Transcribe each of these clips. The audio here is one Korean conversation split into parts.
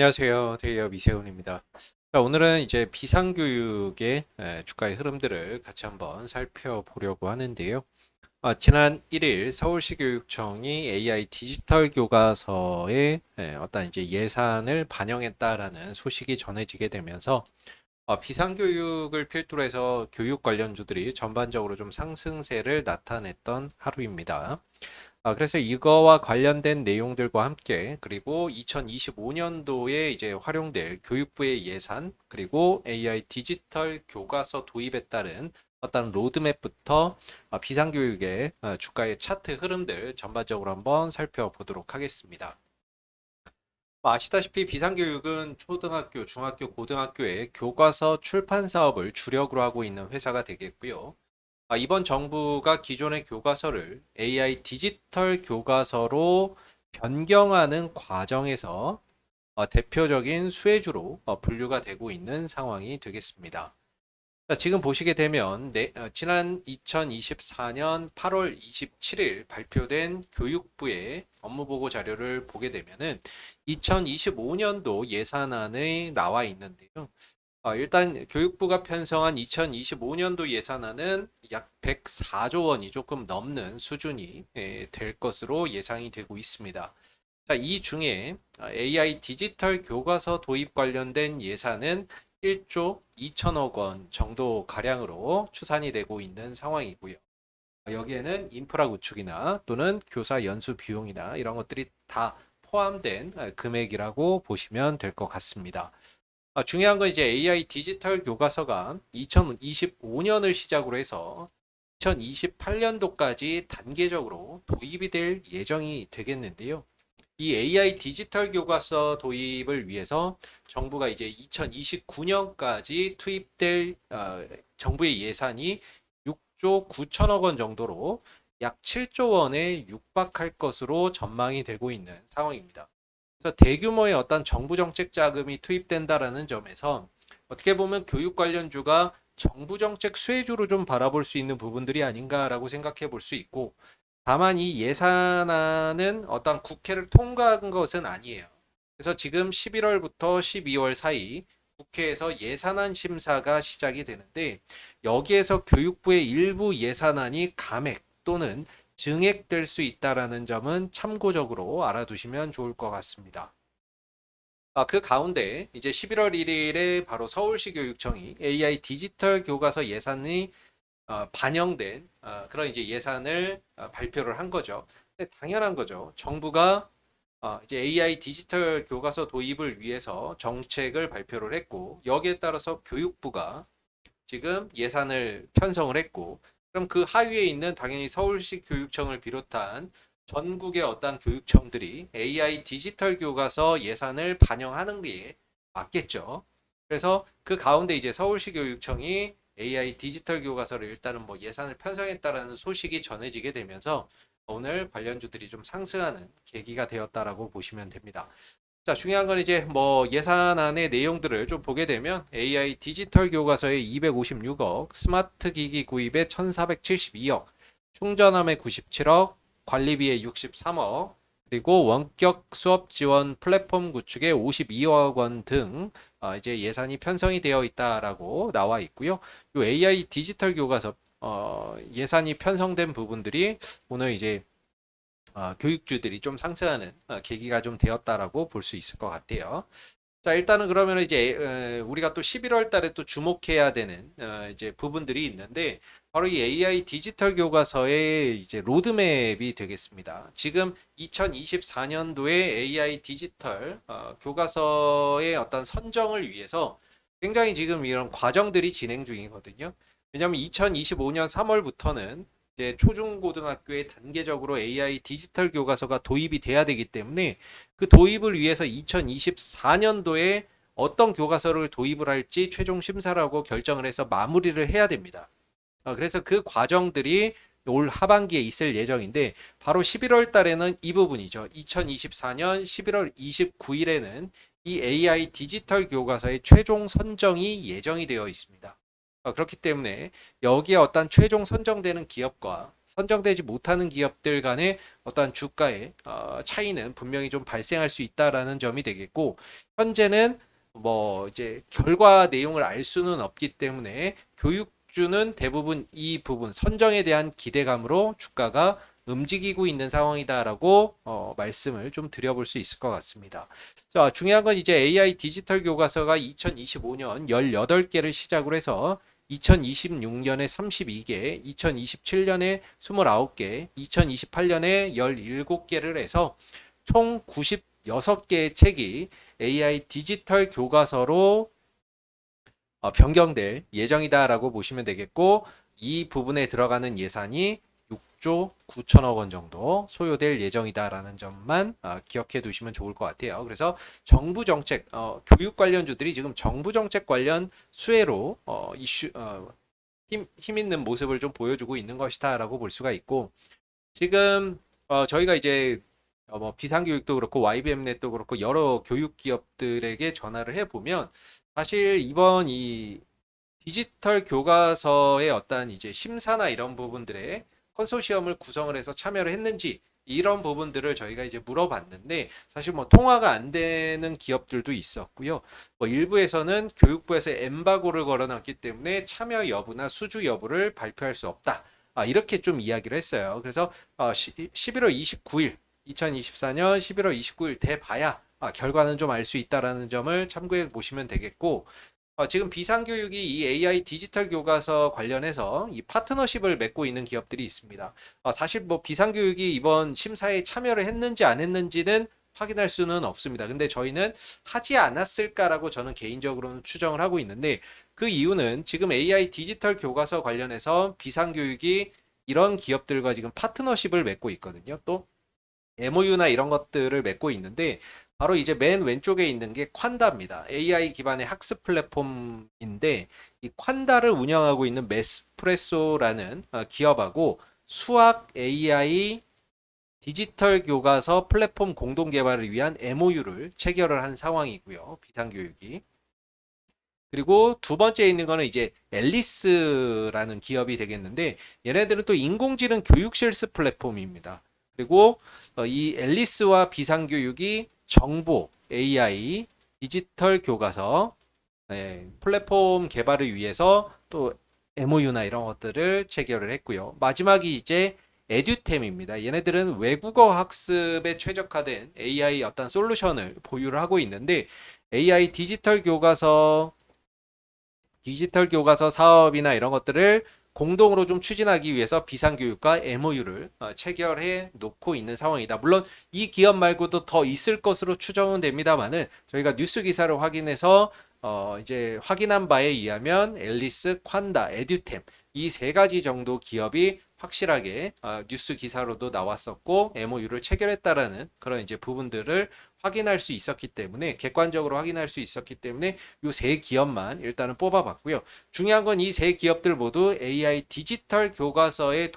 안녕하세요. 대기업 이세훈입니다. 자, 오늘은 이제 비상교육의 주가의 흐름들을 같이 한번 살펴보려고 하는데요. 지난 1일 서울시 교육청이 AI 디지털 교과서에 어떤 이제 예산을 반영했다라는 소식이 전해지게 되면서 비상교육을 필두로 해서 교육 관련주들이 전반적으로 좀 상승세를 나타냈던 하루입니다. 그래서 이거와 관련된 내용들과 함께 그리고 2025년도에 이제 활용될 교육부의 예산 그리고 AI 디지털 교과서 도입에 따른 어떤 로드맵부터 비상교육의 주가의 차트 흐름들 전반적으로 한번 살펴보도록 하겠습니다. 아시다시피 비상교육은 초등학교, 중학교, 고등학교의 교과서 출판 사업을 주력으로 하고 있는 회사가 되겠고요. 이번 정부가 기존의 교과서를 AI 디지털 교과서로 변경하는 과정에서 대표적인 수혜주로 분류가 되고 있는 상황이 되겠습니다. 자, 지금 보시게 되면 지난 2024년 8월 27일 발표된 교육부의 업무보고 자료를 보게 되면은 2025년도 예산안에 나와 있는데요. 일단 교육부가 편성한 2025년도 예산안은 약 104조 원이 조금 넘는 수준이 될 것으로 예상이 되고 있습니다. 자, 이 중에 AI 디지털 교과서 도입 관련된 예산은 1조 2천억 원 정도 가량으로 추산이 되고 있는 상황이고요. 여기에는 인프라 구축이나 또는 교사 연수 비용이나 이런 것들이 다 포함된 금액이라고 보시면 될 것 같습니다. 중요한 건 이제 AI 디지털 교과서가 2025년을 시작으로 해서 2028년도까지 단계적으로 도입이 될 예정이 되겠는데요. 이 AI 디지털 교과서 도입을 위해서 정부가 이제 2029년까지 투입될 정부의 예산이 6조 9천억 원 정도로 약 7조 원에 육박할 것으로 전망이 되고 있는 상황입니다. 그래서 대규모의 어떤 정부 정책 자금이 투입된다라는 점에서 어떻게 보면 교육 관련주가 정부 정책 수혜주로 좀 바라볼 수 있는 부분들이 아닌가라고 생각해 볼 수 있고, 다만 이 예산안은 어떤 국회를 통과한 것은 아니에요. 그래서 지금 11월부터 12월 사이 국회에서 예산안 심사가 시작이 되는데, 여기에서 교육부의 일부 예산안이 감액 또는 증액될 수 있다라는 점은 참고적으로 알아두시면 좋을 것 같습니다. 그 가운데 이제 11월 1일에 바로 서울시 교육청이 AI 디지털 교과서 예산이 반영된 그런 이제 예산을 발표를 한 거죠. 근데 당연한 거죠. 정부가 이제 AI 디지털 교과서 도입을 위해서 정책을 발표를 했고 여기에 따라서 교육부가 지금 예산을 편성을 했고 그럼 그 하위에 있는 당연히 서울시 교육청을 비롯한 전국의 어떤 교육청들이 AI 디지털 교과서 예산을 반영하는 게 맞겠죠. 그래서 그 가운데 이제 서울시 교육청이 AI 디지털 교과서를 일단은 뭐 예산을 편성했다라는 소식이 전해지게 되면서 오늘 관련주들이 좀 상승하는 계기가 되었다라고 보시면 됩니다. 자, 중요한 건 이제 뭐 예산안의 내용들을 좀 보게 되면 AI 디지털 교과서에 256억, 스마트 기기 구입에 1472억, 충전함에 97억, 관리비에 63억, 그리고 원격 수업 지원 플랫폼 구축에 52억 원 등 이제 예산이 편성이 되어 있다라고 나와 있고요. 이 AI 디지털 교과서 예산이 편성된 부분들이 오늘 이제 교육주들이 좀 상승하는 계기가 좀 되었다라고 볼 수 있을 것 같아요. 자, 일단은 그러면 이제 우리가 또 11월 달에 또 주목해야 되는 이제 부분들이 있는데 바로 이 AI 디지털 교과서의 이제 로드맵이 되겠습니다. 지금 2024년도에 AI 디지털 교과서의 어떤 선정을 위해서 굉장히 지금 이런 과정들이 진행 중이거든요. 왜냐하면 2025년 3월부터는 이제 초중고등학교에 단계적으로 AI 디지털 교과서가 도입이 돼야 되기 때문에 그 도입을 위해서 2024년도에 어떤 교과서를 도입을 할지 최종 심사를 하고 결정을 해서 마무리를 해야 됩니다. 그래서 그 과정들이 올 하반기에 있을 예정인데 바로 11월 달에는 이 부분이죠. 2024년 11월 29일에는 이 AI 디지털 교과서의 최종 선정이 예정이 되어 있습니다. 그렇기 때문에 여기에 어떤 최종 선정되는 기업과 선정되지 못하는 기업들 간의 어떤 주가의 차이는 분명히 좀 발생할 수 있다라는 점이 되겠고, 현재는 뭐 이제 결과 내용을 알 수는 없기 때문에 교육주는 대부분 이 부분 선정에 대한 기대감으로 주가가 움직이고 있는 상황이다라고 말씀을 좀 드려볼 수 있을 것 같습니다. 자, 중요한 건 이제 AI 디지털 교과서가 2025년 18개를 시작으로 해서 2026년에 32개, 2027년에 29개, 2028년에 17개를 해서 총 96개의 책이 AI 디지털 교과서로 변경될 예정이다라고 보시면 되겠고, 이 부분에 들어가는 예산이 6조 9천억 원 정도 소요될 예정이다라는 점만 기억해 두시면 좋을 것 같아요. 그래서 정부 정책, 교육 관련주들이 지금 정부 정책 관련 수혜로 힘 있는 모습을 좀 보여주고 있는 것이다라고 볼 수가 있고, 지금 저희가 이제 뭐 비상교육도 그렇고 YBM넷도 그렇고 여러 교육 기업들에게 전화를 해보면 사실 이번 이 디지털 교과서의 어떤 이제 심사나 이런 부분들에 컨소시엄을 구성을 해서 참여를 했는지 이런 부분들을 저희가 이제 물어봤는데, 사실 뭐 통화가 안 되는 기업들도 있었고요. 뭐 일부에서는 교육부에서 엠바고를 걸어놨기 때문에 참여 여부나 수주 여부를 발표할 수 없다. 이렇게 좀 이야기를 했어요. 그래서 11월 29일 2024년 11월 29일 돼봐야 결과는 좀 알 수 있다라는 점을 참고해 보시면 되겠고, 지금 비상교육이 이 AI 디지털 교과서 관련해서 이 파트너십을 맺고 있는 기업들이 있습니다. 사실 뭐 비상교육이 이번 심사에 참여를 했는지 안 했는지는 확인할 수는 없습니다. 근데 저희는 하지 않았을까라고 저는 개인적으로는 추정을 하고 있는데, 그 이유는 지금 AI 디지털 교과서 관련해서 비상교육이 이런 기업들과 지금 파트너십을 맺고 있거든요. 또 MOU나 이런 것들을 맺고 있는데, 바로 이제 맨 왼쪽에 있는 게 콴다입니다. AI 기반의 학습 플랫폼인데, 이 콴다를 운영하고 있는 메스프레소라는 기업하고 수학 AI 디지털 교과서 플랫폼 공동 개발을 위한 MOU를 체결을 한 상황이고요. 비상교육이. 그리고 두 번째 있는 거는 이제 앨리스라는 기업이 되겠는데, 얘네들은 또 인공지능 교육 실습 플랫폼입니다. 그리고 이 앨리스와 비상교육이 정보, AI, 디지털 교과서 플랫폼 개발을 위해서 또 MOU나 이런 것들을 체결을 했고요. 마지막이 이제 에듀템입니다. 얘네들은 외국어 학습에 최적화된 AI 어떤 솔루션을 보유를 하고 있는데, AI 디지털 교과서 사업이나 이런 것들을 공동으로 좀 추진하기 위해서 비상교육과 MOU를 체결해 놓고 있는 상황이다. 물론 이 기업 말고도 더 있을 것으로 추정은 됩니다만은, 저희가 뉴스 기사를 확인해서 이제 확인한 바에 의하면 앨리스, 콴다, 에듀템 이 세 가지 정도 기업이 확실하게 뉴스 기사로도 나왔었고 MOU를 체결했다라는 그런 이제 부분들을 확인할 수 있었기 때문에, 객관적으로 확인할 수 있었기 때문에 이 세 기업만 일단은 뽑아봤고요. 중요한 건 이 세 기업들 모두 AI 디지털 교과서의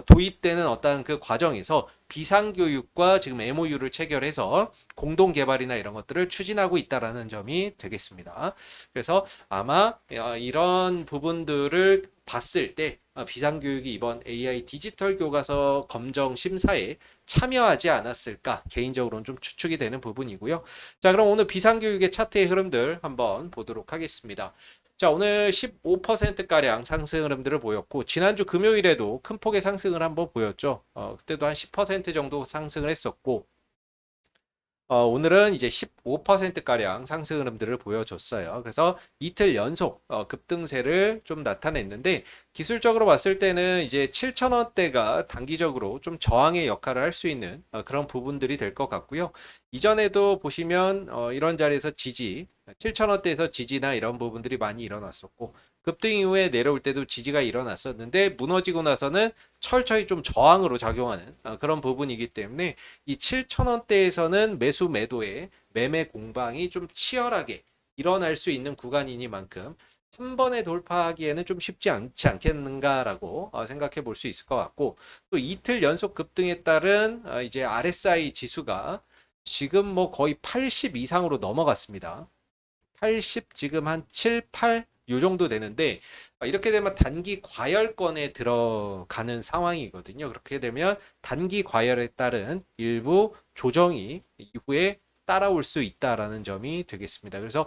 도입되는 어떤 그 과정에서 비상교육과 지금 MOU를 체결해서 공동 개발이나 이런 것들을 추진하고 있다라는 점이 되겠습니다. 그래서 아마 이런 부분들을 봤을 때 비상교육이 이번 AI 디지털 교과서 검정 심사에 참여하지 않았을까 개인적으로는 좀 추측이 되는 부분이고요. 자, 그럼 오늘 비상교육의 차트의 흐름들 한번 보도록 하겠습니다. 자, 오늘 15%가량 상승 흐름들을 보였고, 지난주 금요일에도 큰 폭의 상승을 한번 보였죠. 그때도 한 10% 정도 상승을 했었고, 오늘은 이제 15%가량 상승 흐름들을 보여줬어요. 그래서 이틀 연속 급등세를 좀 나타냈는데, 기술적으로 봤을 때는 이제 7,000원대가 단기적으로 좀 저항의 역할을 할 수 있는 그런 부분들이 될 것 같고요. 이전에도 보시면 이런 자리에서 7,000원대에서 지지나 이런 부분들이 많이 일어났었고, 급등 이후에 내려올 때도 지지가 일어났었는데 무너지고 나서는 철저히 좀 저항으로 작용하는 그런 부분이기 때문에, 이 7,000원대에서는 매수 매도의 매매 공방이 좀 치열하게 일어날 수 있는 구간이니만큼 한 번에 돌파하기에는 좀 쉽지 않지 않겠는가라고 생각해 볼 수 있을 것 같고, 또 이틀 연속 급등에 따른 이제 RSI 지수가 지금 뭐 거의 80 이상으로 넘어갔습니다. 80 지금 한 7, 8, 요 정도 되는데 이렇게 되면 단기 과열권에 들어가는 상황이거든요. 그렇게 되면 단기 과열에 따른 일부 조정이 이후에 따라올 수 있다라는 점이 되겠습니다. 그래서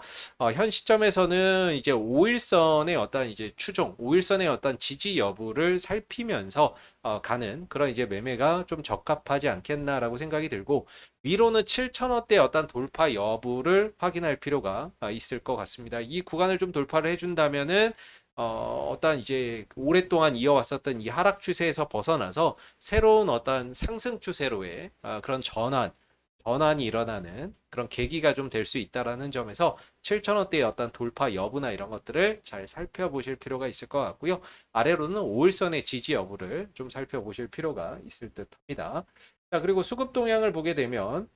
현 시점에서는 이제 5일선의 어떤 이제 추종, 5일선의 어떤 지지 여부를 살피면서 가는 그런 이제 매매가 좀 적합하지 않겠나라고 생각이 들고 위로는 7,000원대 어떤 돌파 여부를 확인할 필요가 있을 것 같습니다. 이 구간을 좀 돌파를 해준다면은 어떤 이제 오랫동안 이어왔었던 이 하락 추세에서 벗어나서 새로운 어떤 상승 추세로의 그런 전환이 일어나는 그런 계기가 좀 될 수 있다라는 점에서 7,000원대의 어떤 돌파 여부나 이런 것들을 잘 살펴보실 필요가 있을 것 같고요. 아래로는 5일선의 지지 여부를 좀 살펴보실 필요가 있을 듯 합니다. 자, 그리고 수급 동향을 보게 되면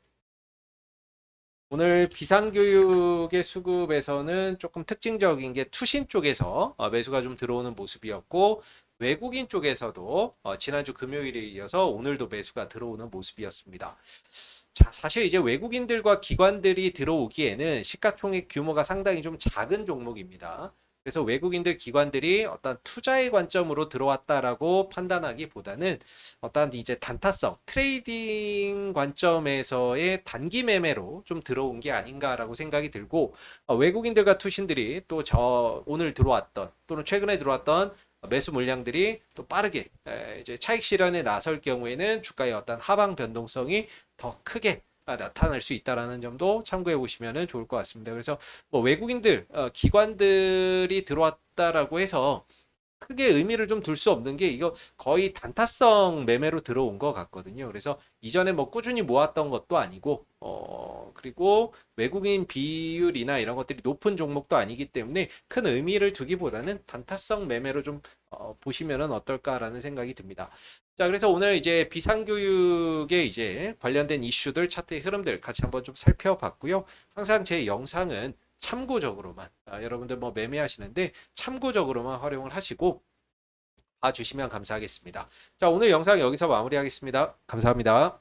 오늘 비상교육의 수급에서는 조금 특징적인 게 투신 쪽에서 매수가 좀 들어오는 모습이었고 외국인 쪽에서도 지난주 금요일에 이어서 오늘도 매수가 들어오는 모습이었습니다. 자, 사실 이제 외국인들과 기관들이 들어오기에는 시가총액 규모가 상당히 좀 작은 종목입니다. 그래서 외국인들 기관들이 어떤 투자의 관점으로 들어왔다라고 판단하기보다는 어떤 이제 단타성 트레이딩 관점에서의 단기 매매로 좀 들어온 게 아닌가라고 생각이 들고 외국인들과 투신들이 또 오늘 들어왔던 또는 최근에 들어왔던 매수 물량들이 또 빠르게 이제 차익 실현에 나설 경우에는 주가의 어떤 하방 변동성이 더 크게 나타날 수 있다라는 점도 참고해 보시면 좋을 것 같습니다. 그래서 뭐 외국인들 기관들이 들어왔다라고 해서 크게 의미를 좀 둘 수 없는 게 이거 거의 단타성 매매로 들어온 것 같거든요. 그래서 이전에 뭐 꾸준히 모았던 것도 아니고 그리고 외국인 비율이나 이런 것들이 높은 종목도 아니기 때문에 큰 의미를 두기보다는 단타성 매매로 좀 보시면은 어떨까라는 생각이 듭니다. 자, 그래서 오늘 이제 비상교육에 이제 관련된 이슈들, 차트의 흐름들 같이 한번 좀 살펴봤고요. 항상 제 영상은 참고적으로만 여러분들 뭐 매매하시는데 참고적으로만 활용을 하시고 봐주시면 감사하겠습니다. 자, 오늘 영상 여기서 마무리하겠습니다. 감사합니다.